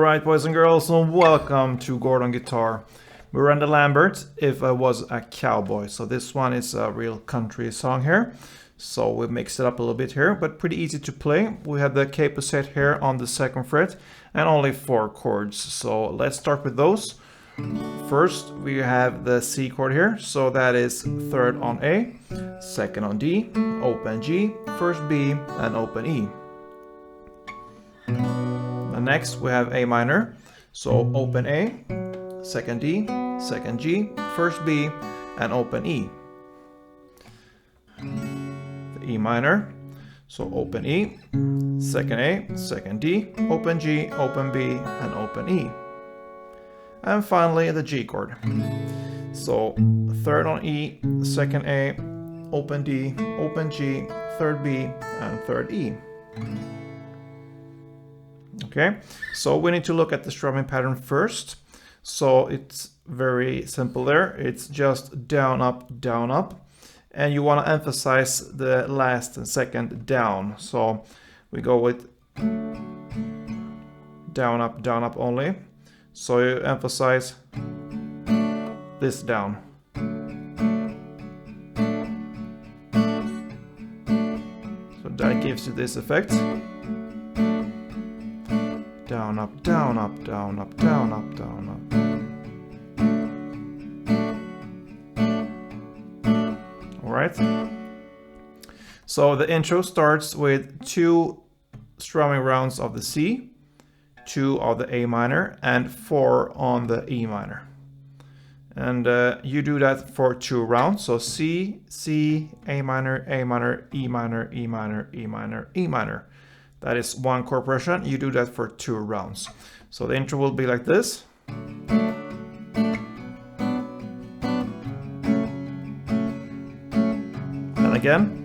Alright, boys and girls, and welcome to Gordon Guitar. Miranda Lambert, If I Was a Cowboy. So this one is a real country song here. So we mixed it up a little bit here, but pretty easy to play. We have the capo set here on the 2nd fret and only 4 chords. So let's start with those. First, we have the C chord here. So that is 3rd on A, 2nd on D, open G, 1st B, and open E. And next we have A minor, so open A, 2nd D, 2nd G, 1st B, and open E. The E minor, so open E, 2nd A, 2nd D, open G, open B, and open E. And finally the G chord. So 3rd on E, 2nd A, open D, open G, 3rd B, and 3rd E. Okay, so we need to look at the strumming pattern first. So it's very simple there. It's just down, up, and you want to emphasize the last and second down. So we go with down, up only. So you emphasize this down. So that gives you this effect. Down, up, down, up, down, up, down, up, down, up. All right. So the intro starts with 2 strumming rounds of the C, 2 of the A minor, and 4 on the E minor. And you do that for 2 rounds. So C, C, A minor, E minor, E minor, E minor, E minor, E minor. That is 1 chord progression. You do that for 2 rounds. So the intro will be like this. And again.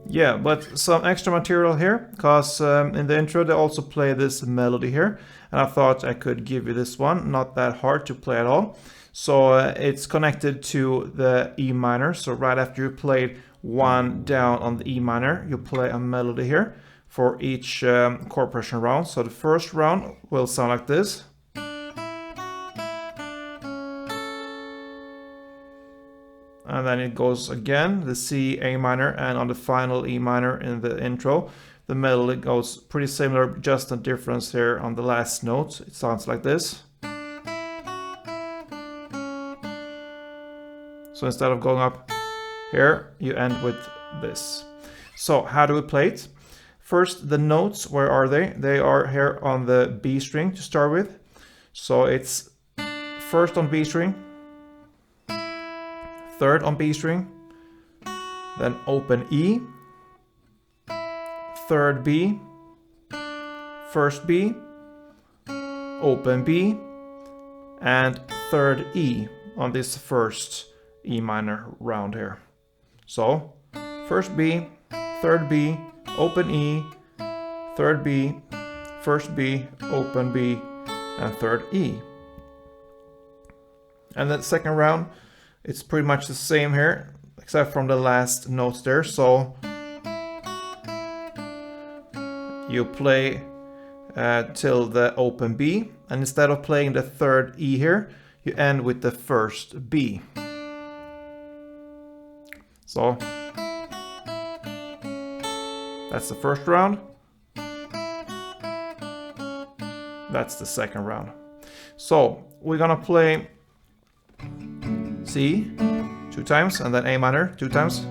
Yeah, but some extra material here, because in the intro they also play this melody here. And I thought I could give you this one, not that hard to play at all. So it's connected to the E minor. So right after you played 1 down on the E minor, you play a melody here for each chord progression round. So the first round will sound like this. And then it goes again, the C, A minor, and on the final E minor in the intro, the melody goes pretty similar, just a difference here on the last note. It sounds like this. So instead of going up here, you end with this. So how do we play it? First, the notes, where are they? They are here on the B string to start with. So it's 1st on B string, 3rd on B string, then open E, 3rd B, 1st B, open B, and 3rd E on this first E minor round here. So 1st B, 3rd B, open E, 3rd B, 1st B, open B, and 3rd E. And then 2nd round, it's pretty much the same here, except from the last notes there. So you play till the open B, and instead of playing the 3rd E here, you end with the 1st B. So that's the first round. That's the 2nd round. So we're gonna play C 2 times and then A minor 2 times.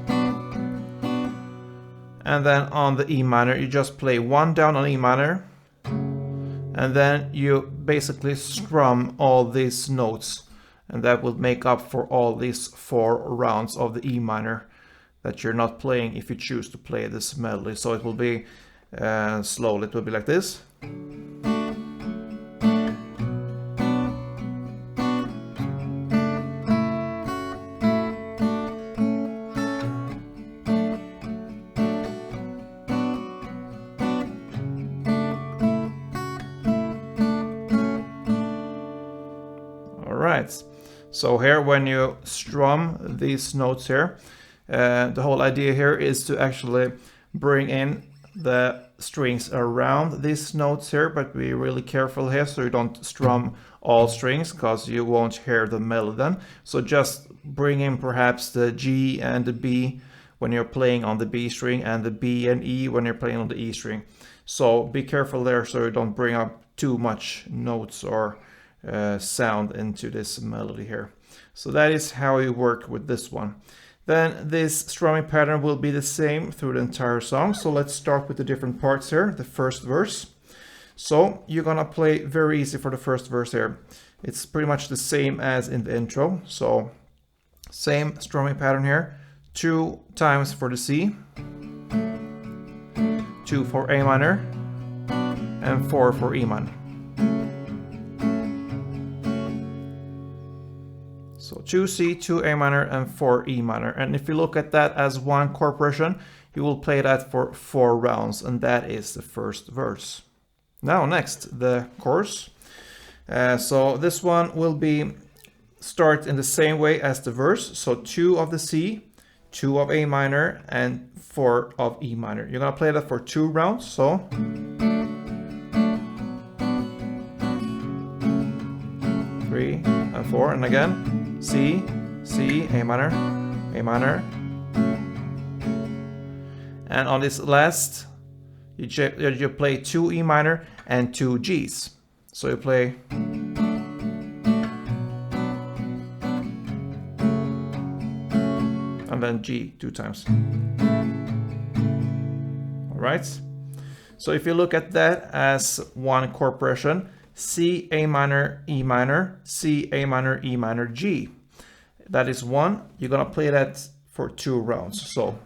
And then on the E minor, you just play 1 down on E minor. And then you basically strum all these notes. And that will make up for all these 4 rounds of the E minor that you're not playing if you choose to play this melody. So it will be slowly. It will be like this. All right. So here, when you strum these notes here, The whole idea here is to actually bring in the strings around these notes here, but be really careful here so you don't strum all strings, because you won't hear the melody then. So just bring in perhaps the G and the B when you're playing on the B string, and the B and E when you're playing on the E string. So be careful there so you don't bring up too much notes or sound into this melody here. So that is how you work with this one. Then this strumming pattern will be the same through the entire song. So let's start with the different parts here. The first verse. So you're gonna play very easy for the first verse here. It's pretty much the same as in the intro. So same strumming pattern here. 2 times for the C, 2 for A minor, and 4 for E minor. So 2 C, 2 A minor, and 4 E minor. And if you look at that as one chord progression, you will play that for 4 rounds, and that is the first verse. Now next, the chorus. So this one will be start in the same way as the verse. So 2 of the C, 2 of A minor, and 4 of E minor. You're gonna play that for 2 rounds. So 3 and 4, and again C, C, A minor, A minor. And on this last, you play 2 E minor and 2 Gs. So you play and then G 2 times. All right. So if you look at that as one chord progression, C, A minor, E minor, C, A minor, E minor, G. That is one. You're gonna play that for 2 rounds. So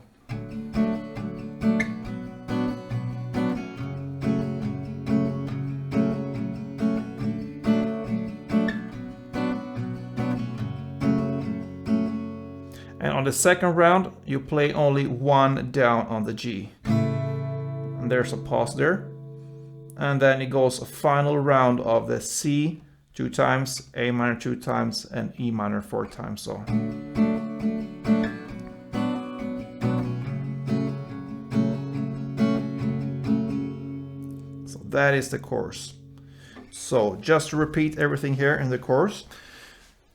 and on the second round, you play only 1 down on the G. And there's a pause there. And then it goes a final round of the C 2 times, A minor 2 times, and E minor 4 times. So that is the chorus. So just to repeat everything here in the chorus.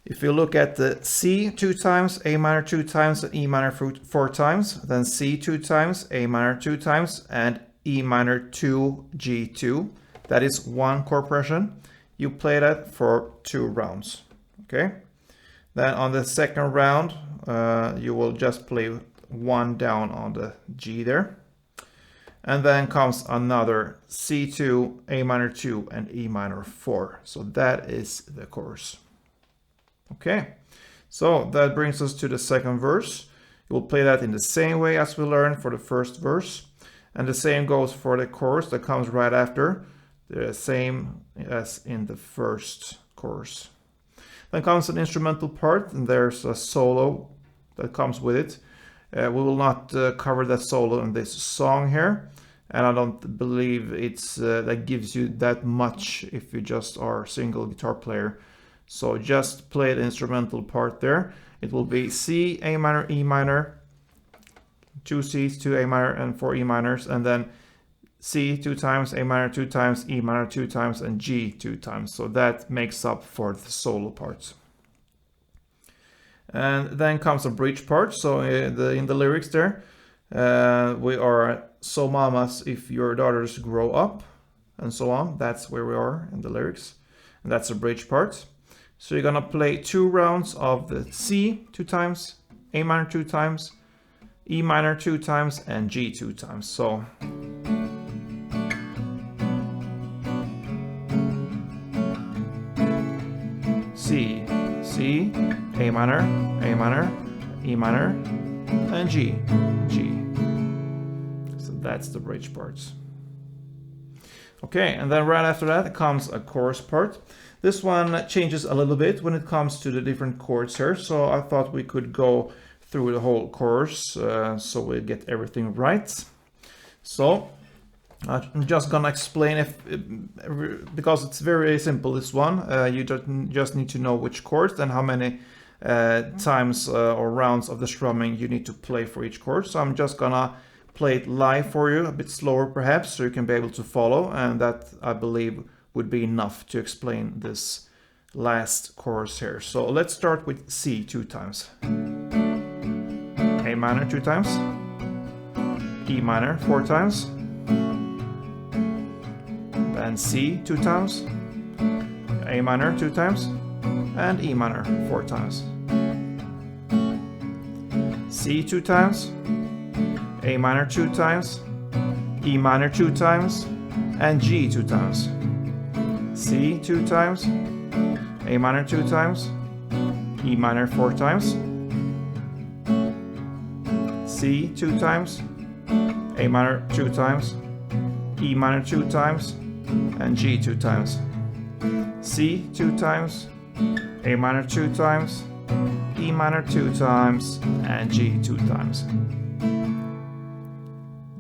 If you look at the C 2 times, A minor 2 times, and E minor 4 times, then C 2 times, A minor 2 times, and E minor 2, G2. That is one chord progression. You play that for 2 rounds. Okay. Then on the second round, you will just play 1 down on the G there. And then comes another C2, A minor 2, and E minor 4. So that is the chorus. Okay. So that brings us to the second verse. You will play that in the same way as we learned for the first verse. And the same goes for the chorus that comes right after. The same as in the first chorus. Then comes an instrumental part, and there's a solo that comes with it. We will not cover that solo in this song here, and I don't believe it's that gives you that much if you just are a single guitar player. So just play the instrumental part there. It will be C, A minor, E minor, 2 C's, 2 A minor, and 4 E minors, and then C 2 times, A minor 2 times, E minor 2 times, and G 2 times. So that makes up for the solo parts. And then comes a bridge part. So in the lyrics there, we are so mamas if your daughters grow up, and so on. That's where we are in the lyrics, and that's a bridge part. So you're gonna play 2 rounds of the C 2 times, A minor 2 times, E minor 2 times, and G 2 times. So C, C, A minor, E minor, and G, G. So that's the bridge parts. Okay, and then right after that comes a chorus part. This one changes a little bit when it comes to the different chords here, so I thought we could go through the whole chorus so we get everything right. So I'm just gonna explain because it's very simple, this one. You just need to know which chords and how many times or rounds of the strumming you need to play for each chord. So I'm just gonna play it live for you, a bit slower perhaps, so you can be able to follow, and that I believe would be enough to explain this last chorus here. So let's start with C 2 times, A minor 2 times, E minor 4 times, then C 2 times, A minor 2 times, and E minor 4 times. C 2 times, A minor 2 times, E minor 2 times, and G 2 times. C 2 times, A minor 2 times, E minor 4 times, C 2 times, A minor 2 times, E minor 2 times, and G 2 times. C 2 times, A minor 2 times, E minor 2 times, and G 2 times.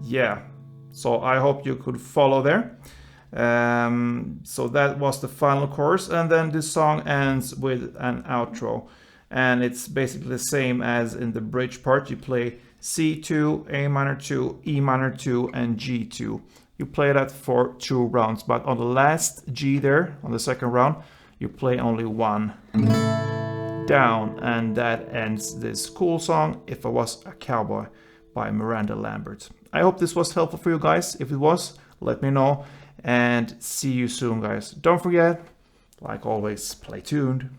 Yeah, so I hope you could follow there. So that was the final chorus, and then this song ends with an outro, and it's basically the same as in the bridge part. You play C2, A minor 2, E minor 2, and G2. You play that for 2 rounds, but on the last G there, on the second round, you play only 1 down, and that ends this cool song, If I Was a Cowboy by Miranda Lambert. I hope this was helpful for you guys. If it was, let me know, and see you soon, guys. Don't forget, like always, play tuned.